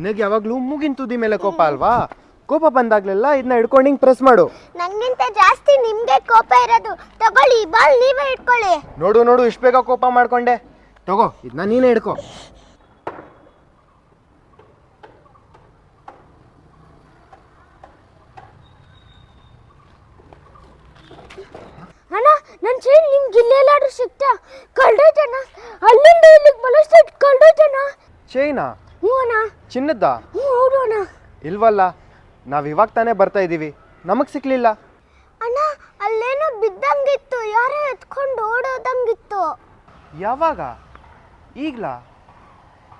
ನಿನಗೆ ಯಾವಾಗ್ಲೂ ಮೂಗಿನ ತುದಿ ಮೇಲೆ ಕೋಪ ಅಲ್ವಾ? ಕೋಪ ಬಂದಾಗ್ಲೆಲ್ಲ ಇದನ್ನ ಹಿಡ್ಕೊಂಡು ಹಿಂಗ್ ಪ್ರೆಸ್ ಮಾಡು. ನಂಗಿಂತ ಜಾಸ್ತಿ ನಿಮ್ಗೆ ಕೋಪ ಇರೋದು. ತಗೊಳ್ಳಿ ಬಾಲ್ ನೀವೇ ಇಟ್ಕೊಳ್ಳಿ. ನೋಡು ನೋಡು ಇಷ್ಟು ಬೇಗ ಕೋಪ ಮಾಡ್ಕೊಂಡೆ. ತಗೋ ಇದನ್ನ ನೀನೇ ಹಿಡ್ಕೊ. ಅಣ್ಣ ನನ್ನ ಚೈನ್ ನಿಮ್ಗೆ ಇಲ್ಲೆಲ್ಲಾದ್ರೂ ಸಿಕ್ತಾ? ಕಳ್ದೋಯ್ತಣ್ಣ, ಅಲ್ಲಿಂದ ಇಲ್ಲಿಗೆ ಬಲಸ್ಟೈಟ್ ಕಳ್ದೋಯ್ತಣ್ಣ. ಚೈನಾ? ಹ್ಞೂ ಅಣ್ಣ. ಚಿನ್ನದ್ದ? ಹ್ಞೂ ಹೌದು ಅಣ್ಣ. ಇಲ್ವಲ್ಲ, ನಾವ್ ಇವಾಗ ತಾನೇ ಬರ್ತಾ ಇದೀವಿ, ನಮಗ್ ಸಿಕ್ಲಿಲ್ಲ. ಅಣ್ಣ ಅಲ್ಲೇನೋ ಬಿದ್ದಂಗಿತ್ತು, ಯಾರೋ ಎತ್ಕೊಂಡು ಓಡೋದಂಗಿತ್ತು. ಯಾವಾಗ? ಈಗ್ಲಾ?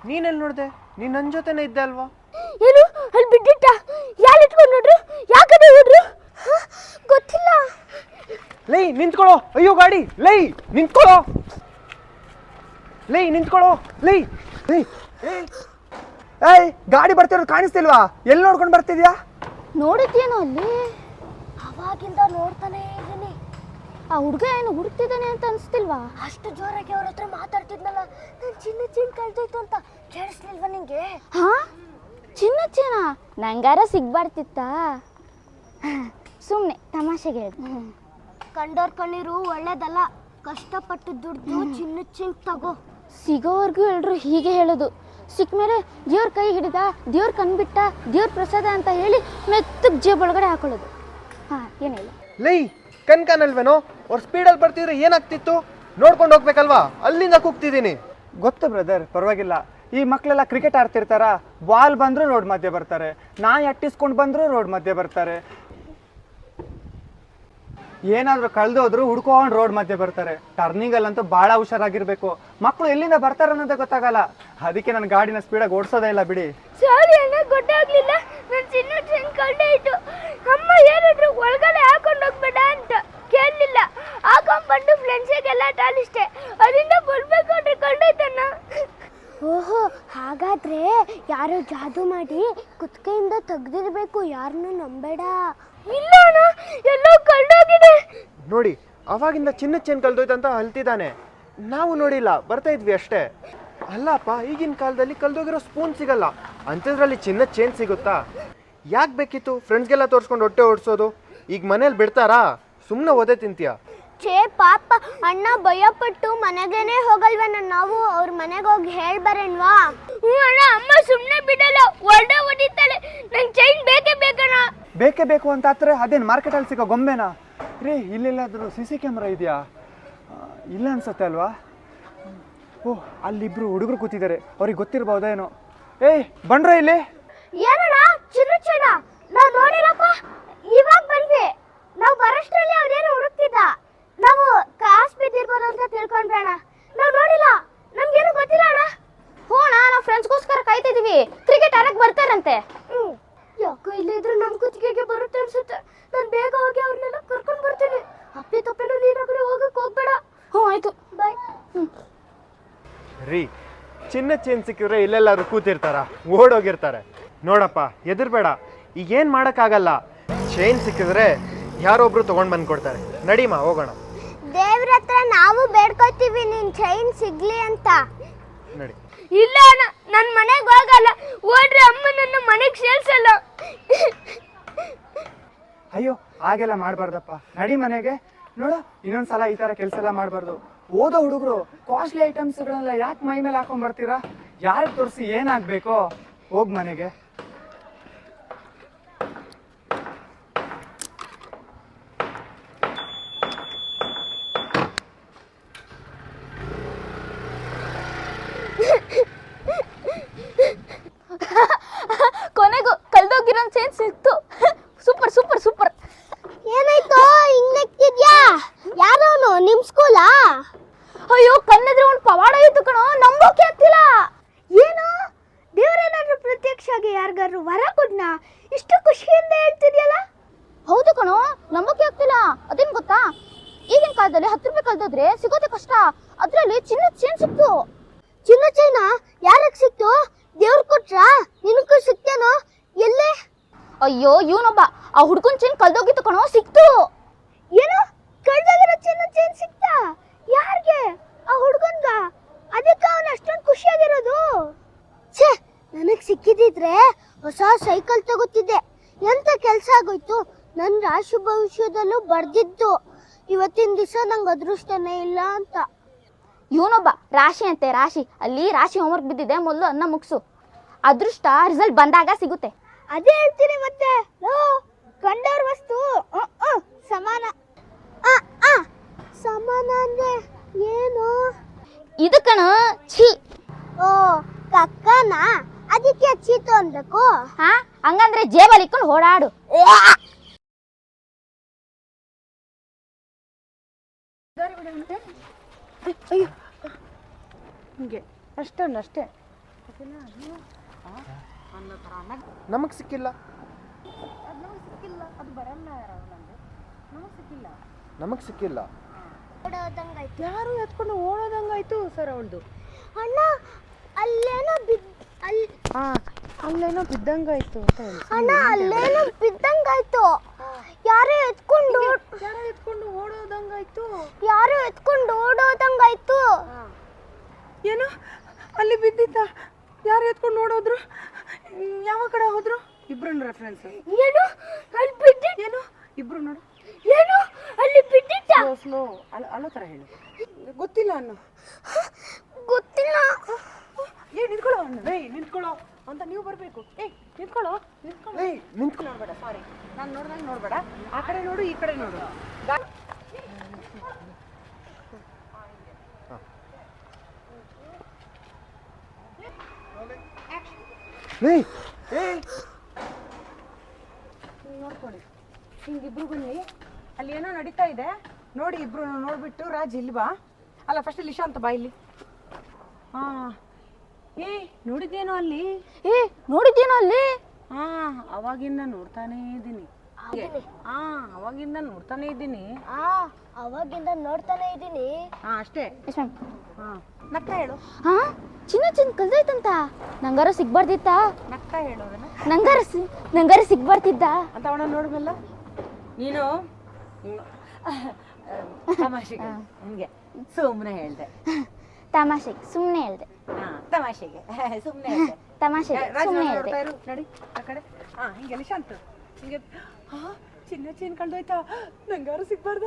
ನೀನೆಲ್ಲಿ ನೋಡ್ದೆ? ನೀನ್ ನನ್ನ ಜೊತೆನೇ ಇದ್ದೆ ಅಲ್ವಾ? ಏನು ಅಲ್ಲಿ ಬಿದ್ದಿಟ್ಟ? ಯಾರು ಎತ್ಕೊಂಡು ನೋಡ್ರು? ಯಾಕಡೆ ಹೋದ್ರು? ಗೊತ್ತಿಲ್ಲ. ಲೈ ನಿಂತ್ಕೊಳ್ಳೋ. ಅಯ್ಯೋ ಗಾಡಿ. ಲೈ ನಿಂತ್ಕೊಳ್ಳೋ. ಲೈ ನಿಂತ್ಕೊಳ್ಳೋ. ಲೈ ಲೈ ಏಯ್, ಗಾಡಿ ಬರ್ತಿರೋದು ಕಾಣಿಸ್ತಿಲ್ವಾ? ಎಲ್ಲಿ ನೋಡ್ಕೊಂಡು ಬರ್ತಿದ್ಯಾ? ನೋಡಿದ್ಯೇನೋ ಅಲ್ಲಿ? ಅವಾಗಿಂದ ನೋಡ್ತಾನೆ ಇದ್ದೀನಿ. ಆ ಹುಡುಗ ಏನು ಹುಡುಕ್ತಿದ್ದಾನೆ ಅಂತ ಅನಿಸ್ತಿಲ್ವಾ? ಅಷ್ಟು ಜೋರಾಗಿ ಅವ್ರ ಹತ್ರ ಮಾತಾಡ್ತಿದ್ನಲ್ಲ, ನಾನು ಚಿನ್ನ ಕಳ್ದೋಯ್ತು ಅಂತ ಕೇಳಿಸ್ಲಿಲ್ವಾ ನಿಂಗೆ? ಹಾ, ಚಿನ್ನ ನಂಗಾರ ಸಿಗ್ಬಾರ್ತಿತ್ತ? ಸುಮ್ಮನೆ ತಮಾಷೆಗೆ ಹೇಳಿ. ಕಂಡೋರ್ ಕಣ್ಣೀರು ಒಳ್ಳೇದಲ್ಲ, ಕಷ್ಟಪಟ್ಟು ದುಡ್ದು ಚಿನ್ನ ತಗೋ. ಸಿಗೋವರೆಗೂ ಎಲ್ರು ಹೀಗೆ ಹೇಳೋದು. ಸಿಕ್ಕ ಮೇಲೆ ದೇವ್ರ ಕೈ ಹಿಡಿದ, ದೇವ್ರ ಕಣ್ಬಿಟ್ಟ, ದೇವ್ರ ಪ್ರಸಾದ ಅಂತ ಹೇಳಿ ಮೆತ್ತಗೆ ಜೇಬೊಳಗಡೆ ಹಾಕೊಳ್ಳೋದು. ಹಾ, ಏನಿಲ್ಲ. ಲೈ ಕಣ್ಕನಲ್ವೇನೋ? ಅವ್ರ ಸ್ಪೀಡಲ್ಲಿ ಬರ್ತಿದ್ರೆ ಏನಾಗ್ತಿತ್ತು? ನೋಡ್ಕೊಂಡು ಹೋಗ್ಬೇಕಲ್ವಾ? ಅಲ್ಲಿಂದ ಕೂಗ್ತಿದ್ದೀನಿ. ಗೊತ್ತು ಬ್ರದರ್, ಪರವಾಗಿಲ್ಲ. ಈ ಮಕ್ಕಳೆಲ್ಲ ಕ್ರಿಕೆಟ್ ಆಡ್ತಿರ್ತಾರ, ಬಾಲ್ ಬಂದರೂ ರೋಡ್ ಮಧ್ಯೆ ಬರ್ತಾರೆ, ನಾಯಿ ಅಟ್ಟಿಸ್ಕೊಂಡು ಬಂದರೂ ರೋಡ್ ಮಧ್ಯೆ ಬರ್ತಾರೆ, ಏನಾದರೂ ಕಳೆದೋದ್ರು ಹುಡ್ಕೊಂಡು ರೋಡ್ ಮಧ್ಯೆ ಬರ್ತಾರೆ. ಟರ್ನಿಂಗಲ್ಲಂತೂ ಭಾಳ ಹುಷಾರಾಗಿರ್ಬೇಕು. ಮಕ್ಕಳು ಎಲ್ಲಿಂದ ಬರ್ತಾರೆ ಅನ್ನೋದೇ ಗೊತ್ತಾಗಲ್ಲ. ಅದಕ್ಕೆ ನನ್ನ ಗಾಡಿನ ಸ್ಪೀಡಾಗಿ ಓಡಿಸೋದೇ ಇಲ್ಲ ಬಿಡಿ. ಸಾರಿ ಅಣ್ಣ, ಗೊತ್ತಾಗ್ಲಿಲ್ಲ. ನನ್ನ ಚಿನ್ನ ಕಳ್ದೋಯ್ತು. ಅಮ್ಮ ಏನಾದ್ರು ಒಳಗಡೆ ಹಾಕೊಂಡು ಹೋಗ್ಬೇಡ ಅಂತ ಕೇಳಲಿಲ್ಲ. ಹಾಕೊಂಡ್ಬಂದು ಫ್ರೆಂಡ್ಸಿಗೆಲ್ಲ ಟಾಲಿಸ್ಟೆ, ಅದರಿಂದ ಬರ್ಬೇಕು ಅಂದ್ರೆ ಕಳ್ದೋಯ್ತಣ್ಣ. ಓಹೋ, ಹಾಗಾದ್ರೆ ಯಾರೋ ಜಾದೂ ಮಾಡಿ ಕುತ್ತಿಗೆಯಿಂದ ತೆಗ್ದಿರ್ಬೇಕು. ಯಾರನ್ನೂ ನಂಬೇಡ. ಇಲ್ಲ ಅಣ್ಣ, ಎಲ್ಲೋ ಕಳ್ದೋಗಿದೆ. ನೋಡಿ, ಅವಾಗಿಂದ ಚಿನ್ನ ಚೇನ್ ಕಲ್ದೋಯ್ತಂತ ಅಲ್ತಿದ್ದಾನೆ. ನಾವು ನೋಡಿಲ್ಲ, ಬರ್ತಾ ಇದ್ವಿ ಅಷ್ಟೇ. ಅಲ್ಲಪ್ಪ, ಈಗಿನ ಕಾಲದಲ್ಲಿ ಕಲ್ದೋಗಿರೋ ಸ್ಪೂನ್ ಸಿಗಲ್ಲ, ಅಂಥದ್ರಲ್ಲಿ ಚಿನ್ನದ ಚೇನ್ ಸಿಗುತ್ತಾ? ಯಾಕೆ ಬೇಕಿತ್ತು ಫ್ರೆಂಡ್ಸ್ಗೆಲ್ಲ ತೋರಿಸ್ಕೊಂಡು ಹೊಟ್ಟೆ ಓಡಿಸೋದು? ಈಗ ಮನೇಲಿ ಬಿಡ್ತಾರಾ? ಸುಮ್ಮನೆ ಓದೇ ತಿಂತೀಯ? ಛೇ ಪಾಪ, ಅಣ್ಣ ಭಯಪಟ್ಟು ಮನೆಗೇನೆ ಹೋಗಲ್ವೇನ? ನಾವು ಅವ್ರ ಮನೆಗೆ ಹೋಗಿ ಹೇಳ್ಬರೇನ್ವಾ? ಹ್ಞೂ ಅಣ್ಣ, ಅಮ್ಮ ಸುಮ್ಮನೆ ಬಿಡಲ್ಲ, ಒಳ್ಳೆ ಹೊಡಿತಾಳೆ. ನಂಗೆ ಚೈನ್ ಬೇಕೇ ಬೇಕಣ್ಣ. ಬೇಕೇ ಬೇಕು ಅಂತ ಹತ್ರ ಅದೇನು ಮಾರ್ಕೆಟಲ್ಲಿ ಸಿಗೋ ಗೊಂಬೆನಾ? ರೀ, ಇಲ್ಲೆಲ್ಲಾದರೂ CC ಕ್ಯಾಮ್ರಾ ಇದೆಯಾ? ಇಲ್ಲ ಅನ್ಸುತ್ತೆ ಅಲ್ವಾ? ಓಹ್, ಅಲ್ಲಿಬ್ರು ಹುಡುಗರು ಕೂತಿದ್ದಾರೆ, ಅವ್ರಿಗೆ ಗೊತ್ತಿರ್ಬೋದೇನೋ. ಏಯ್ ಬಂಡ್ರ ಇಲ್ಲಿ. ಏನಣ್ಣ ಚಿನ್ನ? ನಾವು ನೋಡಿರಪ್ಪ, ಇವಾಗ ಬಂದ್ವಿ. ನಾವು ಬರೋಷ್ಟರಲ್ಲಿ ಅವ್ರೇನು ಹುಡುಕ್ತಿದ್ದ, ನಾವು ಕಾಸು ಬಿದ್ದಿರ್ಬೋದು ಅಂತ ತಿಳ್ಕೊಂಡ್ರಣ. ನಾವು ನೋಡಿಲ್ಲ, ನಮ್ಗೇನು ಗೊತ್ತಿಲ್ಲ ಅಣ್ಣ. ಹ್ಞೂ ಅಣ್ಣ, ನಾವು ಫ್ರೆಂಡ್ಸ್ಗೋಸ್ಕರ ಕಾಯ್ತಿದೀವಿ, ಕ್ರಿಕೆಟ್ ಆಡಕ್ಕೆ ಬರ್ತಾರಂತೆ. ಯಾಕೋ ಇಲ್ಲಿದ್ರೆ ನಮ್ಮ ಕುತ್ತಿಗೆಗೆ ಬರುತ್ತೆ ಅನ್ಸುತ್ತೆ. ನಾನು ಬೇಗ ಹೋಗಿ ಅವ್ರನ್ನೆಲ್ಲ ಕರ್ಕೊಂಡು ಬರ್ತೀನಿ. ಅಪ್ಪಿ ತಪ್ಪೇನೋ ನೀನಾಗ್ರೆ ಹೋಗಕ್ಕೆ ಹೋಗ್ಬೇಡ. ಹ್ಞೂ ಆಯ್ತು, ಬಾಯ್. ರೀ, ಚಿನ್ನ ಚೇನ್ ಸಿಕ್ಕಿದ್ರೆ ಇಲ್ಲೆಲ್ಲಾದ್ರೂ ಕೂತಿರ್ತಾರ? ಓಡೋಗಿರ್ತಾರೆ. ನೋಡಪ್ಪ, ಎದುರ್ಬೇಡ, ಈಗೇನು ಮಾಡೋಕ್ಕಾಗಲ್ಲ. ಚೈನ್ ಸಿಕ್ಕಿದ್ರೆ ಯಾರೊಬ್ರು ತೊಗೊಂಡು ಬಂದು ಕೊಡ್ತಾರೆ. ನಡಿಮ ಹೋಗೋಣ. ದೇವ್ರ ಹತ್ರ ನಾವು ಬೇಡ್ಕೋತೀವಿ ನಿನ್ ಚೈನ್ ಸಿಗ್ಲಿ ಅಂತ. ನಡಿ. ಇಲ್ಲ ಅಣ್ಣ, ನನ್ನ ಮನೆಗೆ ಹೋಗಲ್ಲ. ಹೋದ್ರೆ ಅಮ್ಮ ನನ್ನ ಮನೆಗೆ ಸೇರ್ಸಲ್ಲ. ಅಯ್ಯೋ, ಹಾಗೆಲ್ಲ ಮಾಡಬಾರ್ದಪ್ಪ. ನಡಿ ಮನೆಗೆ. ನೋಡು, ಇನ್ನೊಂದ್ಸಲ ಈ ಥರ ಕೆಲಸ ಎಲ್ಲ ಮಾಡಬಾರ್ದು. ಓದೋ ಹುಡುಗರು ಕಾಸ್ಟ್ಲಿ ಐಟಮ್ಸ್ಗಳನ್ನೆಲ್ಲ ಯಾಕೆ ಮೈ ಮೇಲೆ ಹಾಕೊಂಡ್ ಬರ್ತೀರಾ? ಯಾರಿಗೆ ತೋರಿಸಿ ಏನಾಗಬೇಕೋ? ಹೋಗ್ ಮನೆಗೆ. ಕೊನೆಗೂ ಕಳ್ದೋಗಿರೋ ಚೇನ್ ಸಿಕ್ತು. Super super super. ಏನಾಯ್ತು ಹಿಂಗ್ ನಗ್ತಿದ್ಯಾ? ಯಾರವನು, ನಿಮ್ ಸ್ಕೂಲಾ? ಅಯ್ಯೋ, ಕಣ್ಣೆದ್ರೆ ಒಂದು ಪವಾಡ ಇತ್ತು ಕಣೋ, ನಂಬೋಕೆ ಆಗ್ತಿಲ್ಲ. ಏನು, ದೇವರೇನಾದ್ರೂ ಪ್ರತ್ಯಕ್ಷ ಆಗಿ ಯಾರಿಗಾದ್ರು ವರ ಕೊಡ್ನಾ? ಇಷ್ಟು ಖುಷಿಯಿಂದ ಹೇಳ್ತಿದ್ಯಲ್ಲ. ಹೌದು ಕಣೋ, ನಂಬೋಕೆ ಆಗ್ತಿಲ್ಲ. ಅದೇನ್ ಗೊತ್ತಾ, ಈಗಿನ ಕಾಲದಲ್ಲಿ 10 ರೂಪಾಯಿ ಕಳ್ದೋದ್ರೆ ಸಿಗೋದೇ ಕಷ್ಟ. ಅದ್ರಲ್ಲಿ ಚಿನ್ನದ ಚೇನ್ ಸಿಕ್ತು. ಚಿನ್ನ ಚೈನಾ ಯಾರಿಗೆ ಸಿಕ್ತು? ದೇವ್ರು ಕೊಟ್ರಾ? ನಿನಗೂ ಸಿಕ್ತೇನೋ? ಎಲ್ಲೇ? ಅಯ್ಯೋ, ಇವನೊಬ್ಬ ಆ ಹುಡ್ಕನ್ ಚೇನ್ ಕಳ್ದೋಗಿತ್ತು ಕಣೋ, ಸಿಕ್ತು. ಏನು, ಕಳ್ದೋಗಿರೋ ಚಿನ್ನ ಚೇನ್ ಸಿಕ್ತಾ? ಯಾರಿಗೆ? ಆ ಹುಡ್ಗನ್ಗ? ಅದಕ್ಕೆ ಅವನು ಅಷ್ಟೊಂದು ಖುಷಿಯಾಗಿರೋದು. ಛೇ, ನನಗೆ ಸಿಕ್ಕಿದಿದ್ರೆ ಹೊಸ ಸೈಕಲ್ ತಗೋತಿದ್ದೆ. ಎಂತ ಕೆಲಸ ಆಗೋಯ್ತು, ನನ್ನ ರಾಶಿ ಭವಿಷ್ಯದಲ್ಲೂ ಬರ್ದಿತ್ತು ಇವತ್ತಿನ ದಿವಸ ನಂಗೆ ಅದೃಷ್ಟನೇ ಇಲ್ಲ ಅಂತ. ಇವನೊಬ್ಬ ರಾಶಿ ಅಂತೆ ರಾಶಿ, ಅಲ್ಲಿ ರಾಶಿ ಹೋಮ್ವರ್ಕ್ ಬಿದ್ದಿದೆ, ಮೊದಲು ಅನ್ನ ಮುಗಿಸು, ಅದೃಷ್ಟ ರಿಸಲ್ಟ್ ಬಂದಾಗ ಸಿಗುತ್ತೆ. ಅದೇ ಹೇಳ್ತೀನಿ ಮತ್ತೆ, ಕಂಡವ್ರ ವಸ್ತು ಸಮಾನ. ಸಮಾನ ಅಂದ್ರೆ ಏನು? ಇದು ಕಣ ಛೀ. ಓ ಕಕ್ಕನ, ಅದಕ್ಕೆ ಚೀತು ಅನ್ಬೇಕು. ಹಾ, ಹಂಗಂದ್ರೆ ಜೇಬಲ್ಲಿ ಇಟ್ಕೊಂಡು ಓಡಾಡು. ಅಯ್ಯೋ ಹಿಂಗೆ ಅಷ್ಟೇ. ನಮಗೆ ಸಿಕ್ಕಿಲ್ಲ. ನಮಗೆ ಸಿಕ್ಕಿಲ್ಲ. ಯಾರು ಎತ್ಕೊಂಡು ಓಡೋದಂಗಾಯ್ತು ಸರ್ ಅವಳದು. ಅಣ್ಣ ಅಲ್ಲೇನೋ ಅಲ್ಲೇನೋ ಬಿದ್ದಂಗಾಯ್ತು ಅಂತ ಹೇಳಿ. ಅಣ್ಣ ಅಲ್ಲೇನೋ ಬಿದ್ದಂಗಾಯ್ತು. ಯಾರೋ ಎತ್ಕೊಂಡು ಓಡೋದಂಗಾಯ್ತು. ಏನು ಅಲ್ಲಿ ಬಿದ್ದಿದ್ದ? ಯಾರು ಎತ್ಕೊಂಡು ಓಡೋದ್ರು? ಯಾವ ಕಡೆ ಹೋದ್ರು? ಇಬ್ರು ರೆಫರೆನ್ಸ್. ಏನು ಅಲ್ಲಿ ಬಿದ್ದಿದ್ದ? ಏನು ಇಬ್ರು ನೋಡು. ಏನು ಅಲ್ಲಿ ಬಿದ್ದಿದ್ದ? ಸ್ಲೋ ಅಲ್ಲೋ ತರ ಹೇಳು. ಗೊತ್ತಿಲ್ಲ ಅನ್ನು. ಗೊತ್ತಿಲ್ಲ. ನಿಂತ್ಕೊಳ್ಳೋ ಅಣ್ಣ. ನಿಂತ್ಕೊಳ್ಳೋ ಅಂತ ನೀವು ಬರಬೇಕು. ನಿಂತ್ಕೊಳ್ಳೋ. ನೋಡ್ಬೇಡ, ಸಾರಿ, ನಾನು ನೋಡ್ದಂಗೆ ನೋಡ್ಬೇಡ. ಆ ಕಡೆ ನೋಡು, ಈ ಕಡೆ ನೋಡು. ನೋಡ್ಕೊಳ್ಳಿ, ಹಿಂಗಿಬ್ರು ಬನ್ನಿ. ಅಲ್ಲಿ ಏನೋ ನಡೀತಾ ಇದೆ ನೋಡಿ, ಇಬ್ರು ನೋಡ್ಬಿಟ್ಟು ರಾಜ್ ಇಲ್ಲಿ ಬಾ. ಅಲ್ಲ, ಫಸ್ಟ್ ಲಿಶಾ ಅಂತ ಬಾ ಇಲ್ಲಿ. ನೋಡಿದ್ದೇನೋ ಅಲ್ಲಿ? ನೋಡಿದ್ದೇನೋ ಅಲ್ಲಿ? ಅವಾಗಿಂದ ನೋಡ್ತಾನೇ ಇದ್ದೀನಿ. ಅವಾಗಿಂದ ನೋಡ್ತಾನೆ ಇದ್ದೀನಿ. ಅಷ್ಟೇ. ನಗ್ತಾ ಹೇಳು. ಚಿನ್ನ ಕಲ್ದೈತಂತ. ನಂಗಾರ ಸಿಗ್ಬಾರ್ದಿತ್ತ? ನಗ್ತಾ ಹೇಳು ಅದನ್ನ. ನಂಗಾರ ಸಿಗ್ಬಾರ್ದಿದ್ದ ಅಂತ ಅವನ ನೋಡ್ಬಲ್ಲ ನೀನು. ತಮಾಷೆಗೆ ನಿನ್ಗೆ ಸುಮ್ಮನೆ ಹೇಳ್ದೆ. ತಮಾಷೆಗೆ ಸುಮ್ಮನೆ ಹೇಳ್ದೆ. ತಮಾಷೆಗೆ ಸುಮ್ಮನೆ ಹೇಳ್ದೆ. ತಮಾಷೆಗೆ ಸುಮ್ಮನೆ ಹೇಳ್ದೆ. ನಡಿ ಆ ಕಡೆ. ಹಿಂಗೆ ಶಾಂತ ಹಿಂಗೆ. ಚಿನ್ನ ಕಳ್ದೋಯ್ತಾ? ನಂಗಾರು ಸಿಗ್ಬಾರ್ದ?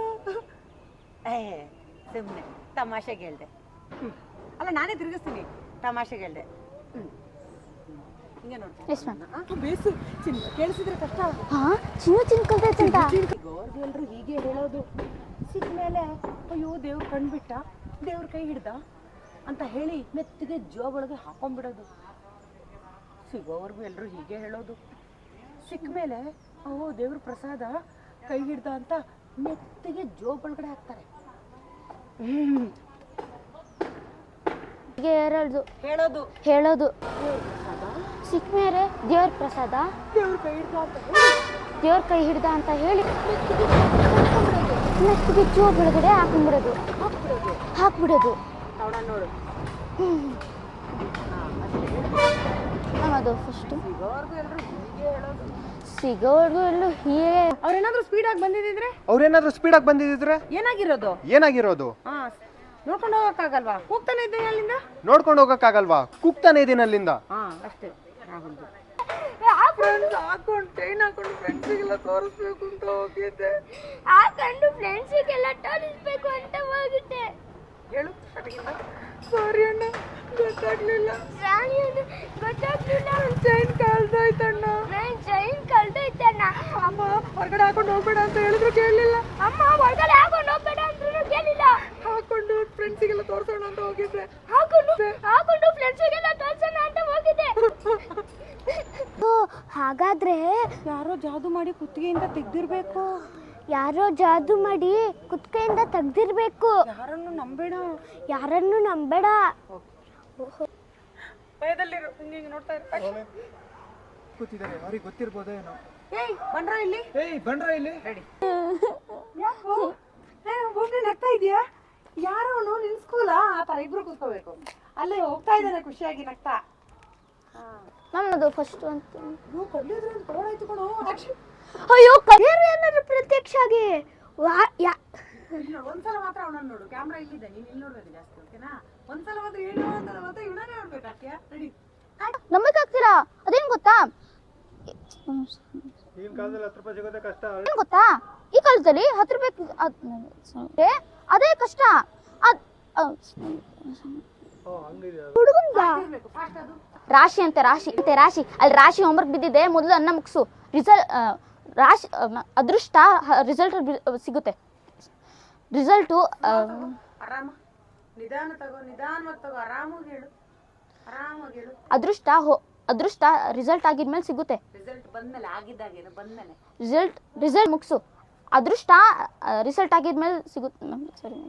ಸುಮ್ಮನೆ ತಮಾಷೆಗೆ ಹೇಳ್ದೆ. ಅಲ್ಲ, ನಾನೇ ತಿರುಗಿಸ್ತೀನಿ. ತಮಾಷೆಗೆ ಹೇಳ್ದೆ. ಹಿಂಗೆ ನೋಡ್ತೀನಿ. ಬೇಸು ಚಿನ್ನ ಕೇಳಿಸಿದ್ರೆ ಕಷ್ಟ. ಚಿನ್ನ ಕಲ್ದೈತಂತ. ಎಲ್ರು ಹೀಗೆ ಹೇಳೋದು. ಸಿಕ್ಕ ಮೇಲೆ ಅಯ್ಯೋ ದೇವ್ರು ಕಂಡ್ಬಿಟ್ಟ, ದೇವ್ರ ಕೈ ಹಿಡ್ದ ಅಂತ ಹೇಳಿ ಮೆತ್ತಿಗೆ ಜೋಬೊಳಗೆ ಹಾಕೊಂಡ್ಬಿಡೋದು. ಸಿಗೋವರೆಗೂ ಎಲ್ಲರೂ ಹೀಗೆ ಹೇಳೋದು. ಸಿಕ್ಕ ಮೇಲೆ ಓ ದೇವ್ರ ಪ್ರಸಾದ ಕೈ ಹಿಡ್ದ ಅಂತ ಮೆತ್ತಿಗೆ ಜೋಬೊಳಗಡೆ ಹಾಕ್ತಾರೆ. ಹೇಳೋದು ಸಿಕ್ಕ ಮೇಲೆ ದೇವ್ರ ಪ್ರಸಾದ, ದೇವ್ರ ಕೈ ಹಿಡ್ದ ಅಂತ ಹೇಳಿ ಮೆತ್ತಿಗೆ ಜೋಬ್ ಒಳಗಡೆ ಹಾಕ್ಬಿಡೋದು. ನೋಡು. ಅದು ಫಸ್ಟ್ ಸಿಗೋವರೆಗೂ ಎಲ್ಲರೂ ಹೀಗೆ ಹೇಳೋದು. ಸಿಗೋವರೆಗೂ ಎಲ್ಲೂ ಹೀಗೆ. ಅವ್ರೇನಾದ್ರೂ ಸ್ಪೀಡಾಗಿ ಬಂದಿದ್ರೆ ಏನಾಗಿರೋದು? ನೋಡ್ಕೊಂಡು ಹೋಗಕ್ಕಾಗಲ್ವಾ? ಹೋಗ್ತಾನೆ ಇದ್ದೀನಿ ಅಲ್ಲಿಂದ. ನೋಡ್ಕೊಂಡು ಹೋಗಕ್ಕಾಗಲ್ವಾ? ಕುಗ್ತಾನೆ ಇದೀನಿ ಅಲ್ಲಿಂದ. ಅಷ್ಟೇ. ಟ್ರೈನ್ ಹಾಕೊಂಡು ಫ್ರೆಂಡ್ಸಿಗೆಲ್ಲ ತೋರಿಸ್ಬೇಕು ಅಂತ ಹೋಗಿದ್ದೆ. ಹೇಳು ಸ್ಟಾರ್ಟಿಂಗಿಂದ. ಸಾರಿ ಅಣ್ಣ, ಗೊತ್ತಾಗ್ಲಿಲ್ಲ. ಚೈನ್ ಕಳ್ದೋಯ್ತಣ್ಣ. ಅಮ್ಮ ಹೊರಗಡೆ ಹಾಕೊಂಡು ಹೋಗ್ಬೇಡ ಅಂತ ಹೇಳಿದ್ರು ಕೇಳಲಿಲ್ಲ. ಹಾಕೊಂಡು ಫ್ರೆಂಡ್ಸಿಗೆಲ್ಲ ತೋರಿಸೋಣ ಅಂತ ಹೋಗಿದ್ದೆ. ಹಾಗಾದ್ರೆ ಯಾರೋ ಜಾದು ಮಾಡಿ ಕುತ್ತಿಗೆಯಿಂದ ತೆಗ್ದಿರ್ಬೇಕು. ಯಾರನ್ನು ನಂಬೇಡ. ಭಯದಲ್ಲಿರು. ಹಿಂಗೆ ನೋಡ್ತಾ ಇರ್ತಾರೆ. ಕೂತಿದ್ದಾರೆ, ಅವ್ರಿಗೆ ಗೊತ್ತಿರ್ಬೋದೇ ಏನೋ. ಬಂದ್ರ ಇಲ್ಲಿ. ರೆಡಿ. ಯಾಕೋ ಬೋಗ್ಲಿ ನಗ್ತಾ ಇದೆಯಾ? ಯಾರೋ ನಿನ್ ಸ್ಕೂಲಾ? ಆ ತರ ಇಬ್ರು ಕೂತ್ಕೋಬೇಕು. ಅಲ್ಲೇ ಹೋಗ್ತಾ ಇದ್ದಾನೆ ಖುಷಿಯಾಗಿ ನಗ್ತಾ. ನಮ್ಮದು ಫಸ್ಟ್ ಅಂತ. ಆಯ್ತು. ಅಯ್ಯೋ, ಏನಾದ್ರು ಪ್ರತ್ಯಕ್ಷ ಆಗಿ ಒಂದ್ಸಲ ಮಾತ್ರ ಅವನನ್ನು ನೋಡು. ಕ್ಯಾಮ್ರಾ ಇಲ್ಲಿದೆ, ನೀನ್ ಇಲ್ಲಿ ನೋಡ್ಬೇಕು ಜಾಸ್ತಿ. ಓಕೆನಾ? ಒಂದ್ಸಲ ಮಾತ್ರ ಹೇಳುವ ಅಂತ ಇವನೇ ನೋಡ್ಬೇಕು. ರೆಡಿ. ನಂಬಕ್ಕಾಗ್ತಿಲ್ಲ. ಅದೇನ್ ಗೊತ್ತಾ, ಈಗಿನ ಕಾಲದಲ್ಲಿ 10 ರೂಪಾಯಿ ಸಿಗೋದೇ ಕಷ್ಟ. ಏನ್ ಗೊತ್ತಾ, ಈ ಕಾಲದಲ್ಲಿ 10 ರೂಪಾಯಿ ಅದೇ ಕಷ್ಟ. ಹುಡುಗನ್ಗ ರಾಶಿ ಅಂತೆ, ರಾಶಿ ಅಲ್ಲಿ ರಾಶಿ ಹೋಮ್ವರ್ಕ್ ಬಿದ್ದಿದೆ, ಮೊದಲು ಅನ್ನ ಮುಗಿಸು. ರಾಶಿ ಅದೃಷ್ಟ ರಿಸಲ್ಟ್ ಸಿಗುತ್ತೆ. ರಿಸಲ್ಟು ಆರಾಮ ನಿಧಾನ ತಗೋ, ನಿಧಾನವಾಗಿ ತಗೋ, ಆರಾಮಾಗಿ ಹೇಳು, ಆರಾಮಾಗಿ ಹೇಳು. ಅದೃಷ್ಟ ರಿಸಲ್ಟ್ ಆಗಿದ್ಮೇಲೆ ಸಿಗುತ್ತೆ. ರಿಸಲ್ಟ್ ಬಂದ್ಮೇಲೆ ಆಗಿದ್ದಾಗೇನು ಬಂದ್ಮೇಲೆ ರಿಸಲ್ಟ್ ಮುಗಿಸು. ಅದೃಷ್ಟ ರಿಸಲ್ಟ್ ಆಗಿದ್ಮೇಲೆ ಸಿಗುತ್ತೆ. ಸರಿ.